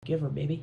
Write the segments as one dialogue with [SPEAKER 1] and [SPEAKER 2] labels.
[SPEAKER 1] Give her, baby.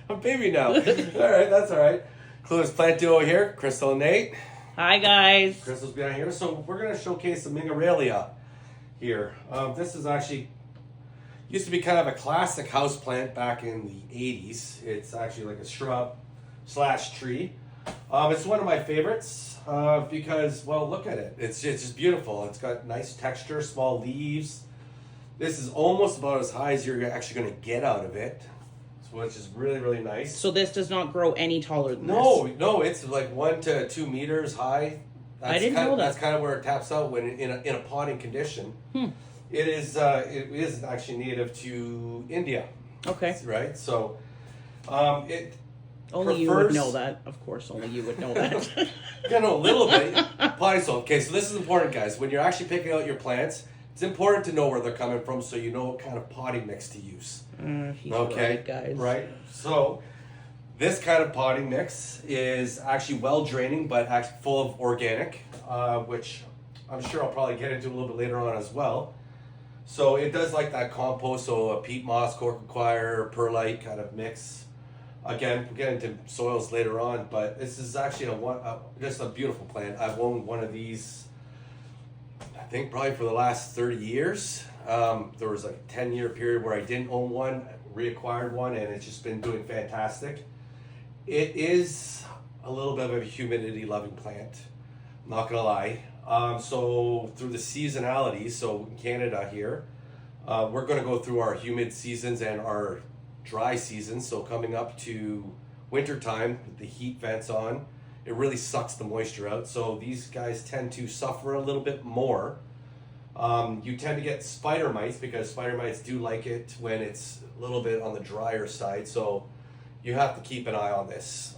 [SPEAKER 2] I'm baby now. All right, that's all right. Clueless Plant Duo here, Crystal and Nate.
[SPEAKER 1] Hi, guys.
[SPEAKER 2] Crystal's behind here. So we're going to showcase the Ming Aralia here. This is actually, used to be kind of a classic houseplant back in the 80s. It's actually like a shrub / tree. It's one of my favorites because, well, look at it. It's just beautiful. It's got nice texture, small leaves. This is almost about as high as you're actually going to get out of it, which is really, really nice.
[SPEAKER 1] So this does not grow any taller than this?
[SPEAKER 2] No, it's like 1 to 2 meters high.
[SPEAKER 1] I didn't know that.
[SPEAKER 2] That's kind of where it taps out when in a potting condition. It is actually native to India.
[SPEAKER 1] Okay.
[SPEAKER 2] Right? So it
[SPEAKER 1] only you would know that. Of course, only you would know that.
[SPEAKER 2] You know, a little bit. Potting soil. Okay, so this is important, guys. When you're actually picking out your plants, it's important to know where they're coming from so you know what kind of potting mix to use.
[SPEAKER 1] He's right, guys.
[SPEAKER 2] Right? So this kind of potting mix is actually well draining, but actually full of organic, which I'm sure I'll probably get into a little bit later on as well. So it does like that compost, so a peat moss, cork acquire, perlite kind of mix. Again, we'll get into soils later on, but this is actually just a beautiful plant. I've owned one of these, I think probably for the last 30 years. There was like a 10-year period where I didn't own one, reacquired one, and it's just been doing fantastic. It is a little bit of a humidity-loving plant, I'm not gonna lie. So through the seasonality, so in Canada here, we're gonna go through our humid seasons and our dry seasons. So coming up to winter time, with the heat vents on, it really sucks the moisture out. So these guys tend to suffer a little bit more. You tend to get spider mites because spider mites do like it when it's a little bit on the drier side. So you have to keep an eye on this.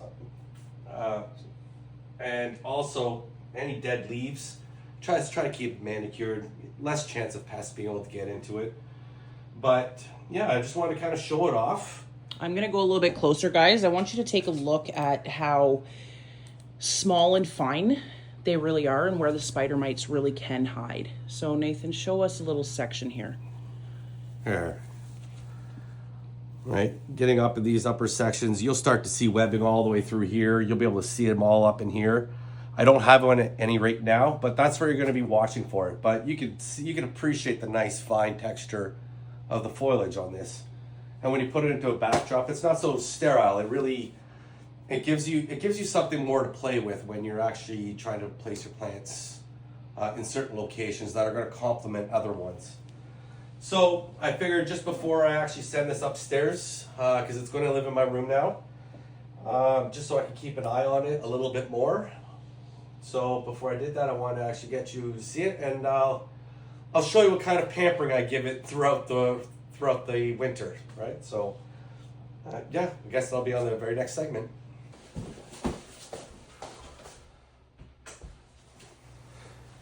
[SPEAKER 2] And also any dead leaves, try to keep it manicured. Less chance of pests being able to get into it. But yeah, I just wanted to kind of show it off.
[SPEAKER 1] I'm going to go a little bit closer, guys. I want you to take a look at how small and fine they really are and where the spider mites really can hide. So Nathan, show us a little section here.
[SPEAKER 2] Here. Right, getting up in these upper sections, you'll start to see webbing all the way through here. You'll be able to see them all up in here. I don't have one at any rate now, but that's where you're going to be watching for it. But you can appreciate the nice fine texture of the foliage on this. And when you put it into a backdrop, it's not so sterile. It gives you something more to play with when you're actually trying to place your plants in certain locations that are going to complement other ones. So I figured just before I actually send this upstairs, because it's going to live in my room now, just so I can keep an eye on it a little bit more. So before I did that, I wanted to actually get you to see it, and I'll show you what kind of pampering I give it throughout the winter, right? So yeah, I guess I'll be on the very next segment.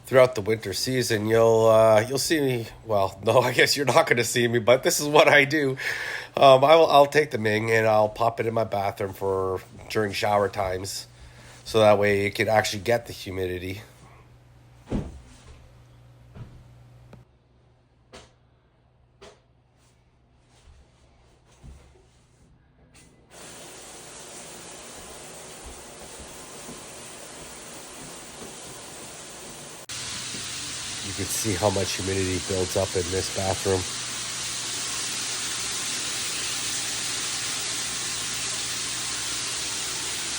[SPEAKER 2] Throughout the winter season, you'll see me. Well, no, I guess you're not going to see me, but this is what I do. I'll take the Ming and I'll pop it in my bathroom during shower times, so that way it can actually get the humidity. You can see how much humidity builds up in this bathroom.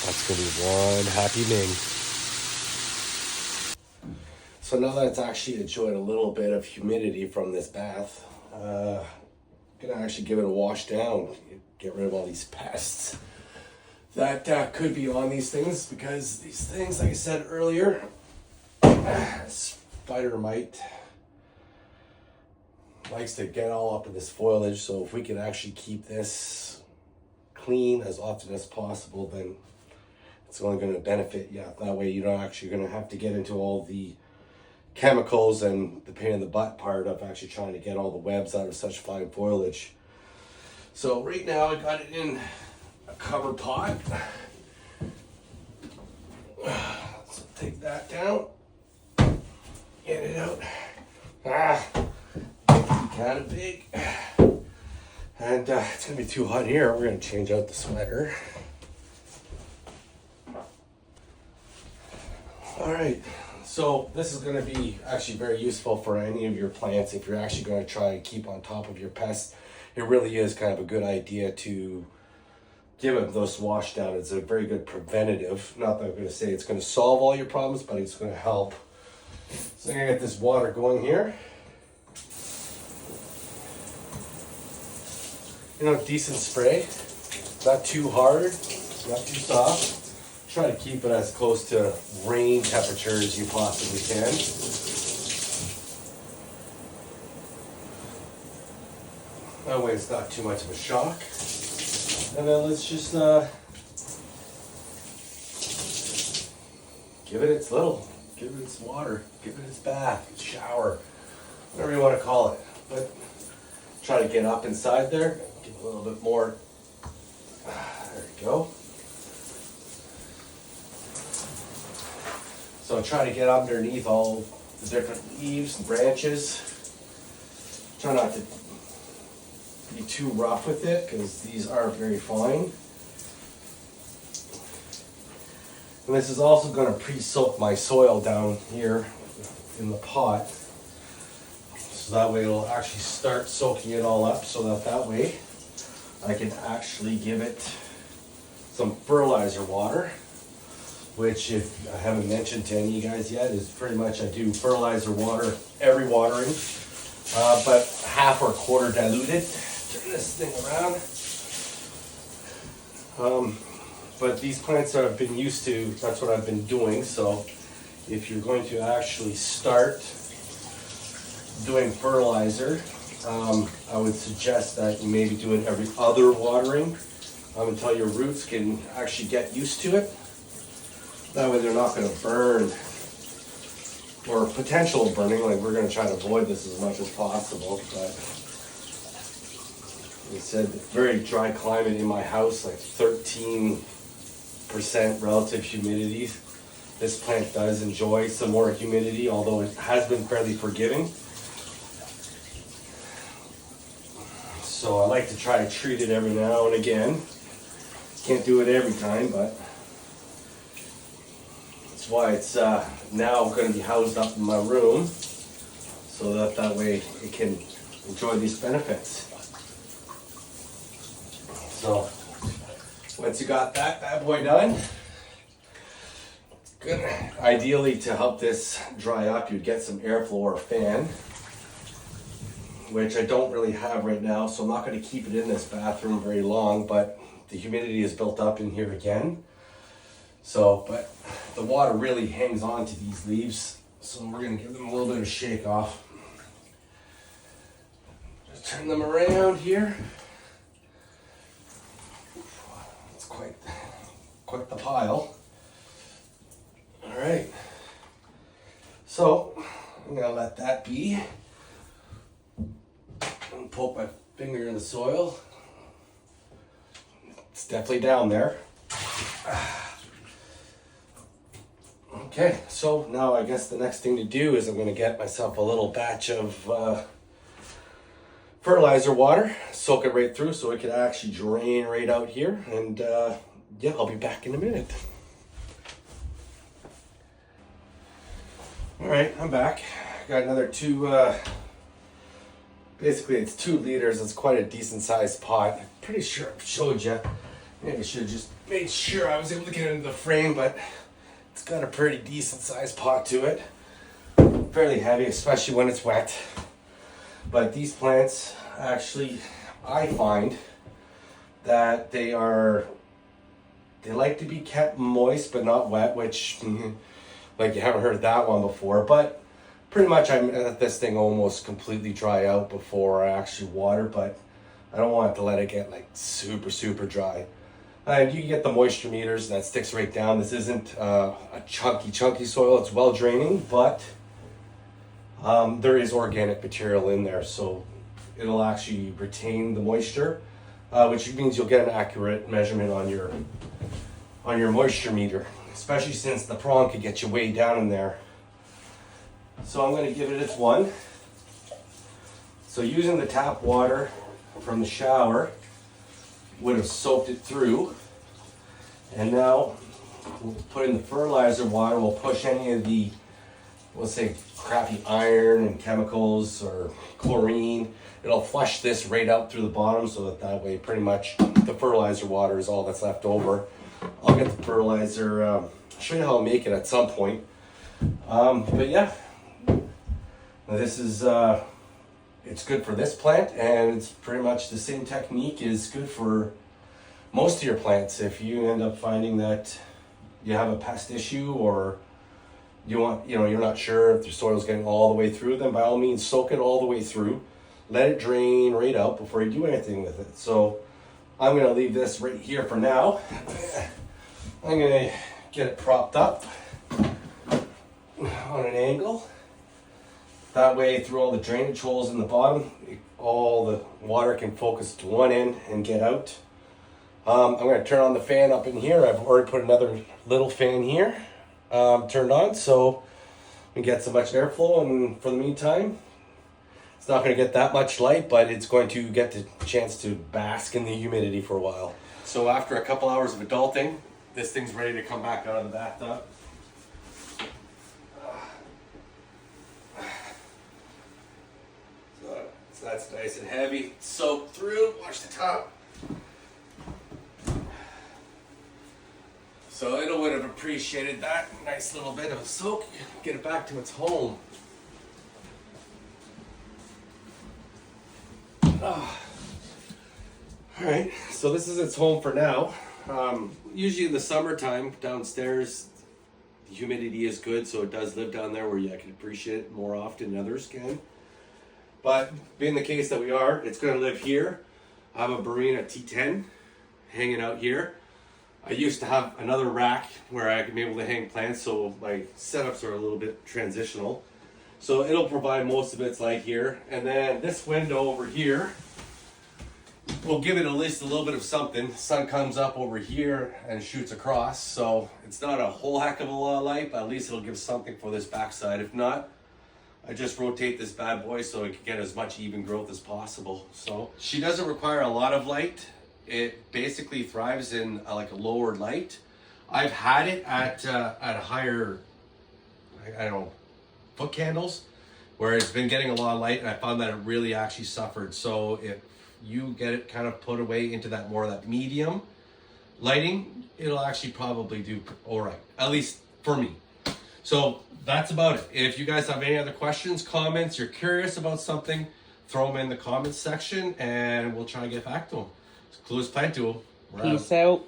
[SPEAKER 2] That's going to be one happy Ming. So now that it's actually enjoyed a little bit of humidity from this bath, I'm going to actually give it a wash down, get rid of all these pests that could be on these things, because these things, like I said earlier, spider mite likes to get all up in this foliage. So if we can actually keep this clean as often as possible, then it's only going to benefit you. That way you're not actually going to have to get into all the chemicals and the pain in the butt part of actually trying to get all the webs out of such fine foliage. So right now I got it in a cover pot. So take that down. Get it out. Kind of big. And it's gonna be too hot here. We're gonna change out the sweater. All right, so this is gonna be actually very useful for any of your plants if you're actually gonna try and keep on top of your pests. It really is kind of a good idea to give them those wash down. It's a very good preventative. Not that I'm gonna say it's gonna solve all your problems, but it's gonna help. So I'm gonna get this water going here. You know, decent spray, not too hard, not too soft. Try to keep it as close to rain temperature as you possibly can. That way it's not too much of a shock. And then let's just give it its water, give it its bath, its shower, whatever you want to call it. But try to get up inside there. Give a little bit more. There we go. So try to get underneath all the different leaves and branches. Try not to be too rough with it because these are very fine. And this is also going to pre-soak my soil down here in the pot. So that way it'll actually start soaking it all up so that way I can actually give it some fertilizer water, which if I haven't mentioned to any of you guys yet is pretty much I do fertilizer water every watering, but half or quarter diluted. Turn this thing around. But these plants I've been used to, that's what I've been doing. So if you're going to actually start doing fertilizer, I would suggest that you maybe do it every other watering until your roots can actually get used to it. That way they're not going to burn or potential burning. Like we're going to try to avoid this as much as possible. But like I said, very dry climate in my house, like 13% relative humidity. This plant does enjoy some more humidity, although it has been fairly forgiving. So I like to try to treat it every now and again. Can't do it every time, but that's why it's now going to be housed up in my room, so that way it can enjoy these benefits. So once you got that bad boy done, good. Ideally, to help this dry up, you'd get some airflow or a fan, which I don't really have right now, so I'm not going to keep it in this bathroom very long, but the humidity is built up in here again. So, but the water really hangs on to these leaves, so we're going to give them a little bit of a shake off. Just turn them around here. It's quite the pile. All right. So, I'm going to let that be. And poke my finger in the soil. It's definitely down there. Okay, so now I guess the next thing to do is I'm going to get myself a little batch of fertilizer water, soak it right through so it can actually drain right out here, and yeah, I'll be back in a minute. All right, I'm back. Got another basically it's 2 liters. It's quite a decent sized pot. I'm pretty sure I've showed you. Maybe I should have just made sure I was able to get it into the frame, but it's got a pretty decent sized pot to it. Fairly heavy, especially when it's wet. But these plants, actually, I find that they like to be kept moist but not wet, which, like, you haven't heard that one before. But pretty much I let this thing almost completely dry out before I actually water, but I don't want to let it get like super dry. You can get the moisture meters, that sticks right down. This isn't a chunky soil. It's well draining, but there is organic material in there, so it'll actually retain the moisture, which means you'll get an accurate measurement on your moisture meter, especially since the prong could get you way down in there. So I'm going to give it its one. So using the tap water, from the shower would have soaked it through. And now we'll put in the fertilizer water. We'll push any of the, let's say, crappy iron and chemicals or chlorine. It'll flush this right out through the bottom, so that way pretty much the fertilizer water is all that's left over. I'll get the fertilizer, I'll show you how I'll make it at some point. But yeah, this is, it's good for this plant, and it's pretty much the same technique is good for most of your plants. If you end up finding that you have a pest issue, or you're not sure if your soil's getting all the way through, then by all means soak it all the way through. Let it drain right out before you do anything with it. So I'm gonna leave this right here for now. I'm gonna get it propped up on an angle. That way, through all the drainage holes in the bottom, all the water can focus to one end and get out. I'm going to turn on the fan up in here. I've already put another little fan here turned on, so we get so much airflow. And for the meantime, it's not going to get that much light, but it's going to get the chance to bask in the humidity for a while. So after a couple hours of adulting, this thing's ready to come back out of the bathtub. So that's nice and heavy, soaked through. Watch the top. So it would have appreciated that nice little bit of a soak. Get it back to its home. Oh. All right, so this is its home for now. Usually in the summertime downstairs, the humidity is good, so it does live down there where I can appreciate it more often than others can. But being the case that we are, it's going to live here. I have a Barina T10 hanging out here. I used to have another rack where I could be able to hang plants, so my setups are a little bit transitional. So it'll provide most of its light here. And then this window over here will give it at least a little bit of something. The sun comes up over here and shoots across, so it's not a whole heck of a lot of light, but at least it'll give something for this backside. If not, I just rotate this bad boy so it can get as much even growth as possible. So she doesn't require a lot of light. It basically thrives in like a lower light. I've had it at a higher, I don't know, foot candles, where it's been getting a lot of light, and I found that it really actually suffered. So if you get it kind of put away into that more of that medium lighting, it'll actually probably do all right, at least for me. So that's about it. If you guys have any other questions, comments, you're curious about something, throw them in the comments section and we'll try to get back to them. It's Clueless Plant Duo.
[SPEAKER 1] Peace out.